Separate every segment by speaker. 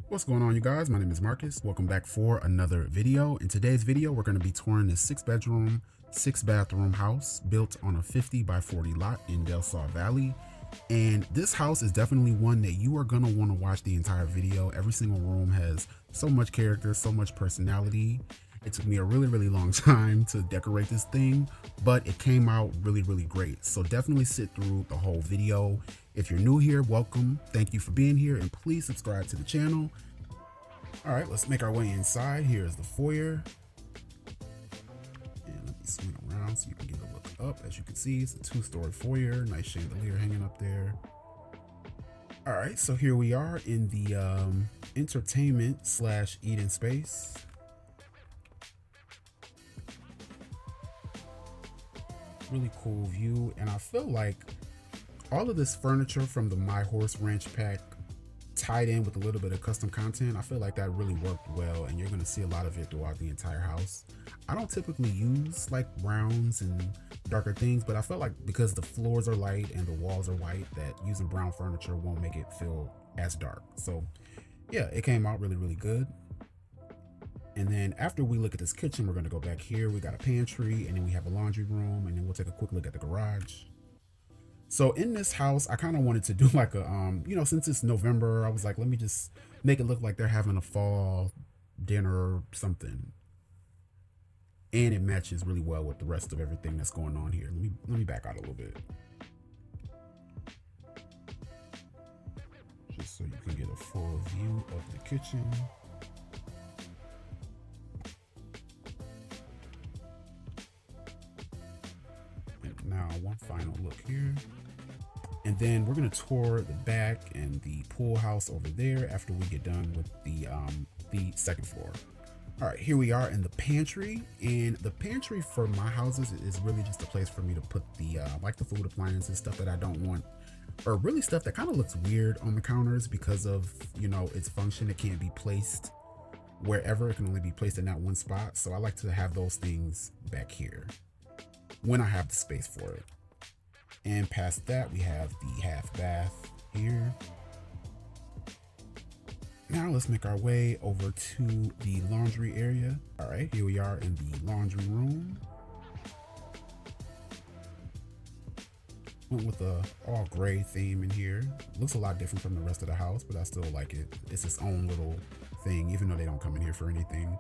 Speaker 1: What's going on, you guys? My name is Marcus. Welcome back for another video. In today's video, we're going to be touring this 6-bedroom, 6-bathroom house built on a 50 by 40 lot in Del Sol Valley. And this house is definitely one that you are going to want to watch the entire video. Every single room has so much character, so much personality. It took me a really long time to decorate this thing, but it came out really great. So definitely sit through the whole video. If you're new here, welcome. Thank you for being here, and please subscribe to the channel. All right, let's make our way inside. Here's the foyer. And let me swing around so you can get a look up. As you can see, it's a 2-story foyer. Nice chandelier hanging up there. All right, so here we are in the entertainment / eating space. Really cool view, and I feel like all of this furniture from the My Horse Ranch pack tied in with a little bit of custom content, I feel like that really worked well, and you're going to see a lot of it throughout the entire house. I don't typically use like browns and darker things, but I felt like because the floors are light and the walls are white, that using brown furniture won't make it feel as dark. So yeah, it came out really good. And then after we look at this kitchen, we're going to go back here. We got a pantry, and then we have a laundry room, and then we'll take a quick look at the garage. So in this house, I kind of wanted to do like a, since it's November, I was like, let me just make it look like they're having a fall dinner or something. And it matches really well with the rest of everything that's going on here. Let me back out a little bit, just so you can get a full view of the kitchen. Now one final look here, and then we're going to tour the back and the pool house over there after we get done with the second floor. All right, here we are in the pantry, and the pantry for my houses is really just a place for me to put the like the food appliances, stuff that I don't want, or really stuff that kind of looks weird on the counters because of its function. It can't be placed wherever, it can only be placed in that one spot. So I like to have those things back here when I have the space for it. And past that, we have the half bath here. Now let's make our way over to the laundry area. All right, here we are in the laundry room. Went with a all gray theme in here. Looks a lot different from the rest of the house, but I still like it. It's its own little thing, even though they don't come in here for anything.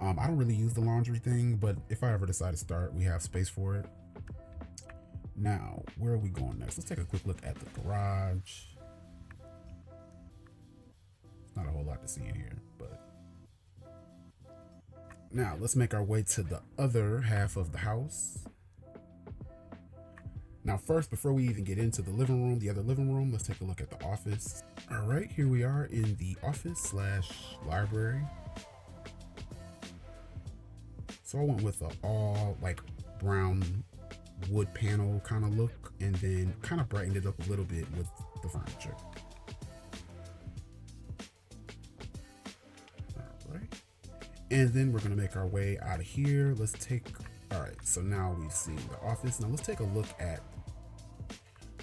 Speaker 1: I don't really use the laundry thing, but if I ever decide to start, we have space for it. Now, where are we going next? Let's take a quick look at the garage. Not a whole lot to see in here, but now let's make our way to the other half of the house. Now first, before we even get into the living room, the other living room, let's take a look at the office. All right, here we are in the office / library. So I went with an all like brown wood panel kind of look, and then kind of brightened it up a little bit with the furniture. All right, and then we're gonna make our way out of here. All right, so now we've seen the office. Now let's take a look at,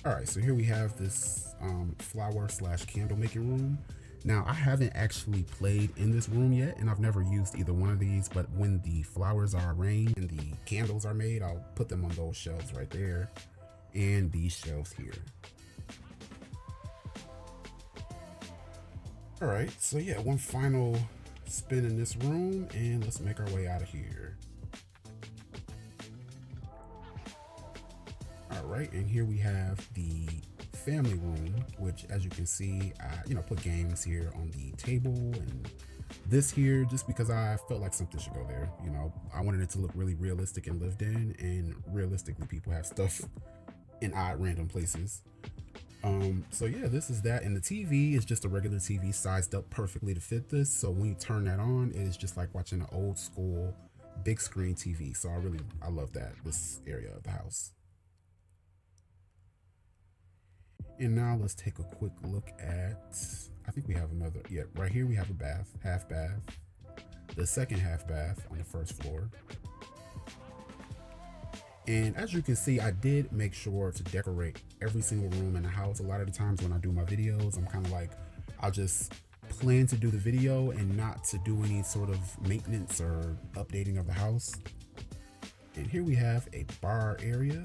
Speaker 1: all right, so here we have this flower / candle making room. Now, I haven't actually played in this room yet, and I've never used either one of these, but when the flowers are arranged and the candles are made, I'll put them on those shelves right there and these shelves here. All right, so yeah, one final spin in this room, and let's make our way out of here. All right, and here we have the family room, which, as you can see, I put games here on the table, and this here just because I felt like something should go there. I wanted it to look really realistic and lived in, and realistically people have stuff in odd random places. So yeah, this is that, and the TV is just a regular TV sized up perfectly to fit this, so when you turn that on, it is just like watching an old school big screen TV. So I love this area of the house. And now let's take a quick look at, I think we have another, yeah, right here we have a bath, half bath, the second half bath on the first floor. And as you can see, I did make sure to decorate every single room in the house. A lot of the times when I do my videos, I'm kind of like, I'll just plan to do the video and not to do any sort of maintenance or updating of the house. And here we have a bar area.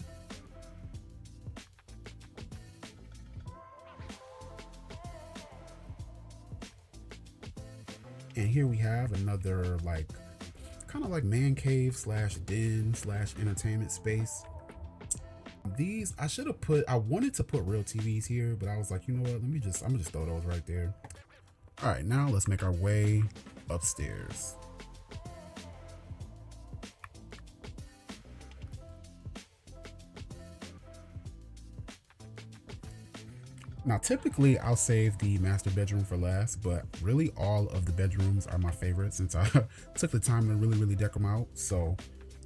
Speaker 1: And here we have another like kind of like man cave slash den slash entertainment space. These I should have put, I wanted to put real TVs here, but I was like, you know what, I'm gonna just throw those right there. All right, now let's make our way upstairs. Now, typically I'll save the master bedroom for last, but really all of the bedrooms are my favorite since I took the time to really deck them out. So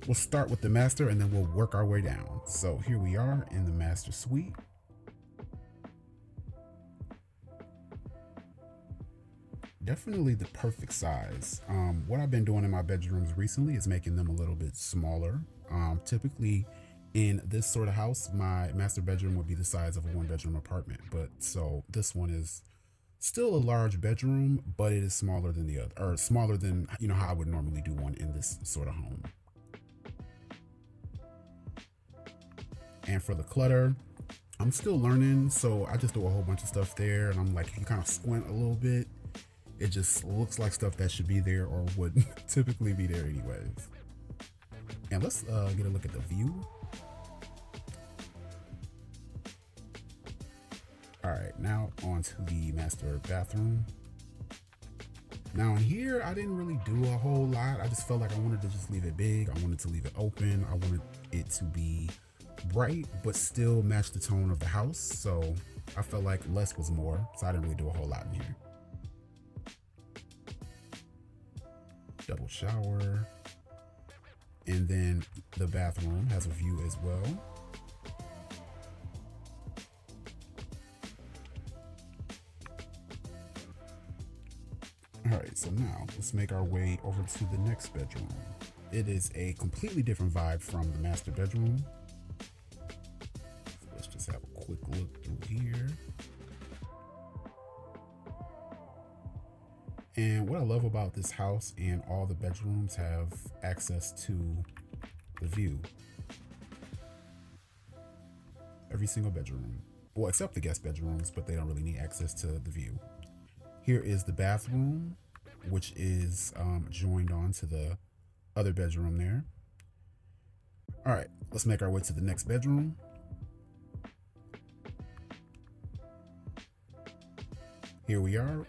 Speaker 1: we'll start with the master and then we'll work our way down. So here we are in the master suite. Definitely the perfect size. What I've been doing in my bedrooms recently is making them a little bit smaller. Typically in this sort of house, my master bedroom would be the size of a 1-bedroom apartment, but so this one is still a large bedroom, but it is smaller than the other, or smaller than, you know, how I would normally do one in this sort of home. And for the clutter, I'm still learning, so I just do a whole bunch of stuff there, and I'm like, if you kind of squint a little bit, it just looks like stuff that should be there or would typically be there anyways. And let's get a look at the view. All right, now on to the master bathroom. Now in here, I didn't really do a whole lot. I just felt like I wanted to just leave it big. I wanted to leave it open. I wanted it to be bright, but still match the tone of the house. So I felt like less was more. So I didn't really do a whole lot in here. Double shower. And then the bathroom has a view as well. All right, so now let's make our way over to the next bedroom. It is a completely different vibe from the master bedroom. So let's just have a quick look through here. And what I love about this house, and all the bedrooms have access to the view. Every single bedroom. Well, except the guest bedrooms, but they don't really need access to the view. Here is the bathroom, which is joined on to the other bedroom there. All right, let's make our way to the next bedroom. Here we are.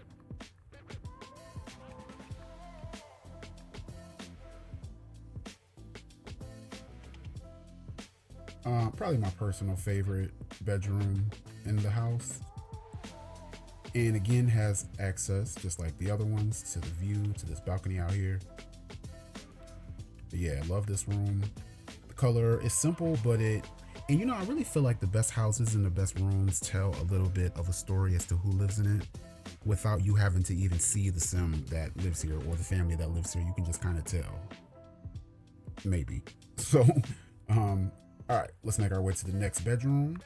Speaker 1: Probably my personal favorite bedroom in the house. And again, has access, just like the other ones, to the view, to this balcony out here. But yeah, I love this room. The color is simple, but and you know, I really feel like the best houses and the best rooms tell a little bit of a story as to who lives in it without you having to even see the sim that lives here or the family that lives here. You can just kind of tell. Maybe. So, all right, let's make our way to the next bedroom.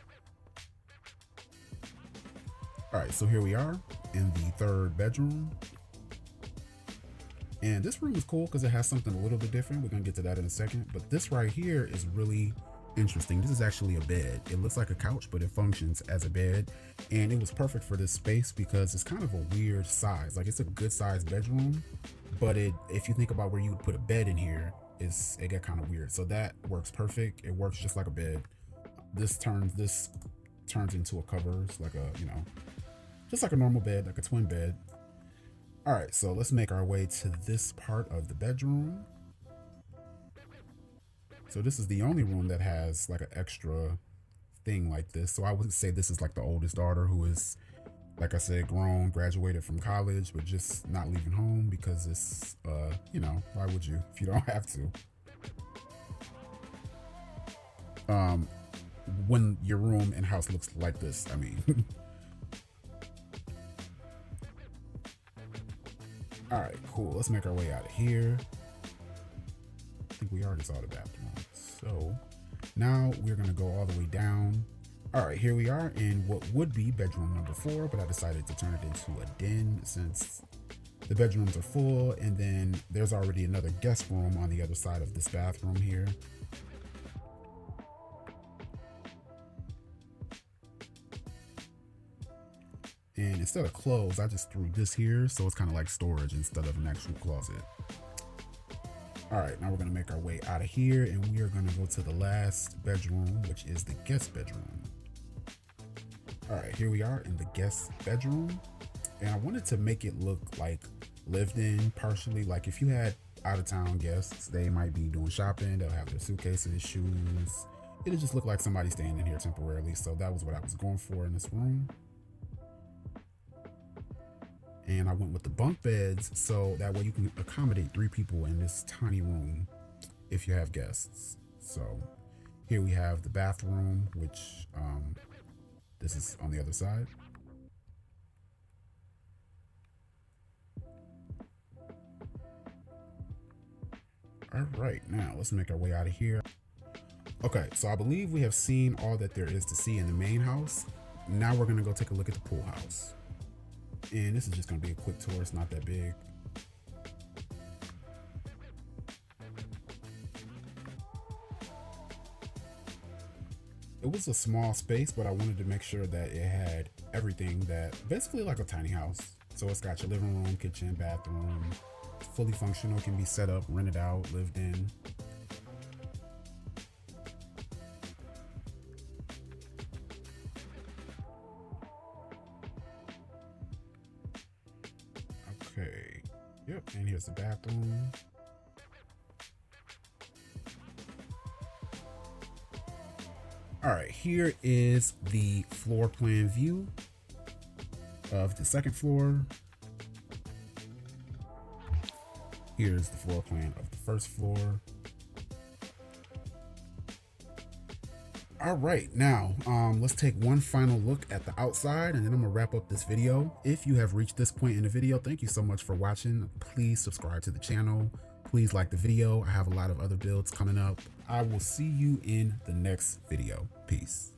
Speaker 1: All right, so here we are in the third bedroom. And this room is cool because it has something a little bit different. We're gonna get to that in a second, but this right here is really interesting. This is actually a bed. It looks like a couch, but it functions as a bed. And it was perfect for this space because it's kind of a weird size. Like, it's a good sized bedroom, but if you think about where you would put a bed in here, it got kind of weird. So that works perfect. It works just like a bed. This turns into a cover. It's like a, you know, just like a normal bed, like a twin bed. All right, so let's make our way to this part of the bedroom. So this is the only room that has like an extra thing like this. So I would say this is like the oldest daughter who is, like I said, grown, graduated from college, but just not leaving home because it's, you know, why would you if you don't have to? When your room and house looks like this, I mean. All right, cool. Let's make our way out of here. I think we already saw the bathroom. So Now we're gonna go all the way down. All right, here we are in what would be bedroom number 4, but I decided to turn it into a den since the bedrooms are full, and then there's already another guest room on the other side of this bathroom here. And instead of clothes, I just threw this here, so it's kind of like storage instead of an actual closet. All right, now we're gonna make our way out of here, and we are gonna go to the last bedroom, which is the guest bedroom. All right, here we are in the guest bedroom, and I wanted to make it look like lived in partially. Like if you had out of town guests, they might be doing shopping, they'll have their suitcases, shoes. It'll just look like somebody staying in here temporarily. So that was what I was going for in this room. And I went with the bunk beds so that way you can accommodate 3 people in this tiny room if you have guests. So here we have the bathroom, which this is on the other side. All right, now let's make our way out of here. Okay, so I believe we have seen all that there is to see in the main house. Now we're gonna go take a look at the pool house. And this is just gonna be a quick tour, it's not that big. It was a small space, but I wanted to make sure that it had everything that, basically like a tiny house. So it's got your living room, kitchen, bathroom, fully functional, can be set up, rented out, lived in. Okay, yep, and here's the bathroom. All right, here is the floor plan view of the second floor. Here's the floor plan of the first floor. All right, now let's take one final look at the outside, and then I'm gonna wrap up this video. If you have reached this point in the video, thank you so much for watching. Please subscribe to the channel. Please like the video. I have a lot of other builds coming up. I will see you in the next video. Peace.